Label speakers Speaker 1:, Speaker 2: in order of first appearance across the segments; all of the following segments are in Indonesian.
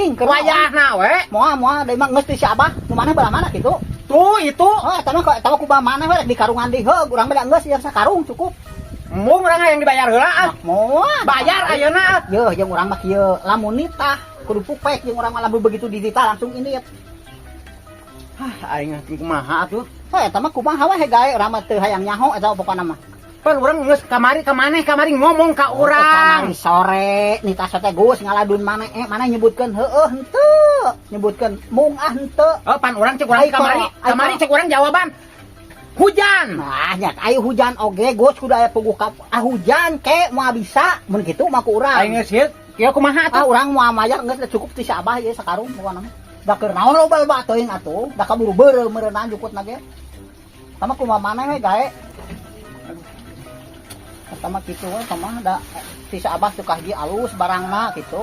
Speaker 1: teuing keur
Speaker 2: wayahna we.
Speaker 1: moal deui mah geus ti si Abah nu maneh bala mana kitu.
Speaker 2: Tuh itu
Speaker 1: Oh eta mah kumaha maneh we rek di karungan deui heug urang mah geus yang sakarung cukup.
Speaker 2: mung urang yang dibayar heula ah.
Speaker 1: Moal
Speaker 2: Bayar ayeuna.
Speaker 1: Yeuh jeung urang mah kieu lamun nitah kudu pupek jeung urang mah lamun begitu dititah langsung ini.
Speaker 2: Aing kumaha atuh.
Speaker 1: Eta mah kumaha we gawe urang mah teu hayang nyaho eta pokona mah.
Speaker 2: Pan urang geus kamari ngomong ka urang.
Speaker 1: Kamari sore nitah teh geus ngaladun maneh maneh nyebutkeun heueuh henteu nyebutkeun mung henteu.
Speaker 2: Oh pan urang cek urang kamari cek urang jawaban. Hujan.
Speaker 1: Nah, nya aya hujan oge geus kudu aya puguh ka hujan ke moal bisa mun kitu mah ku urang.
Speaker 2: Aing geus ieu kieu kumaha atuh.
Speaker 1: Urang moal mayar geus cukup ti si Abah ieu sakarung pokona mah. Da keur naon loba teuing atuh, da kaburu beureuh meureunaan jukutna ge. Sama kumaha maneh we gawe. Sama kitu we sama da si Abah teu kahiji alus barangna kitu.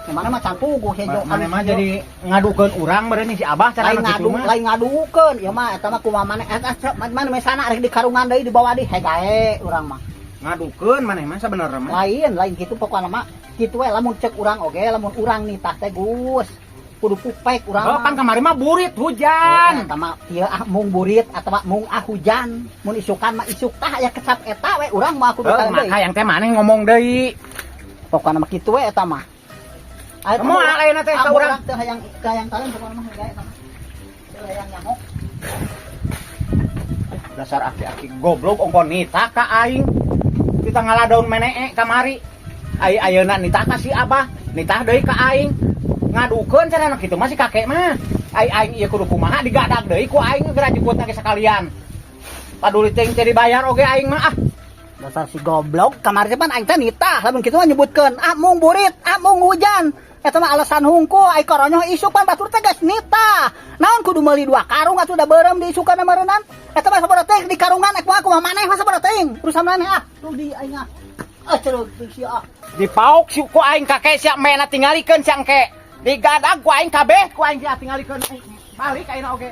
Speaker 1: Gimana mah can puguh hejo.
Speaker 2: Maneh mah jadi ngadukeun urang meureun si Abah cara kitu mah.
Speaker 1: Lain ngadukeun, ieu mah eta mah kumaha maneh mana mesana rek di karungan deui di bawah deui gawe urang mah.
Speaker 2: Ngadukeun maneh mah sabenerna mah.
Speaker 1: Lain kitu pokona mah. Kitu we lamun cek urang oge, lamun urang nitah teh Gus. Kudu pupek urang.
Speaker 2: Oh kan kamari mah burit hujan.
Speaker 1: Eta mah ieu mung burit atawa mung hujan. Mun isukan mah isuk tah aya kecap eta we urang mah kudu tah deui.
Speaker 2: Maka yang teh maneh ngomong deui.
Speaker 1: Pokona mah kitu we eta mah.
Speaker 2: Moal lainna teh ka urang
Speaker 1: teu hayang talen pokona mah gawe eta mah. Teu hayang nyamuk.
Speaker 2: Dasar aki-aki goblok ongkon nitah ka aing. Kita ngaladoun menee kamari. Ayeuna nitah ka si Abah, nitah deui ka aing. Ngadukeun carana kitu mah si kakek mah. Aing ieu kudu kumaha digadag deui ku aing gerajukutna ge sakalian. Paduli teh teu dibayar oge aing mah ah.
Speaker 1: Dasar si goblok, kamari teh pan aing teh nitah, lamun kitu mah nyebutkeun mung burit, mung hujan. Eta mah alasan hungku, ai koronyoh isuk pan batur teh geus nitah. Naon kudu meuli 2 karung atuh da beureum di isukan meureunnan. Eta mah sabaraha teh di karungan ek kumaha maneh mah sabaraha teuing. Urusan maneh tuh di aing ceureuh si
Speaker 2: Dipauk si ku aing kakek sia mena tingalikeun si angke. Digadag ku aing kabeh ku aing tinggalikeun balik ayeuna oge.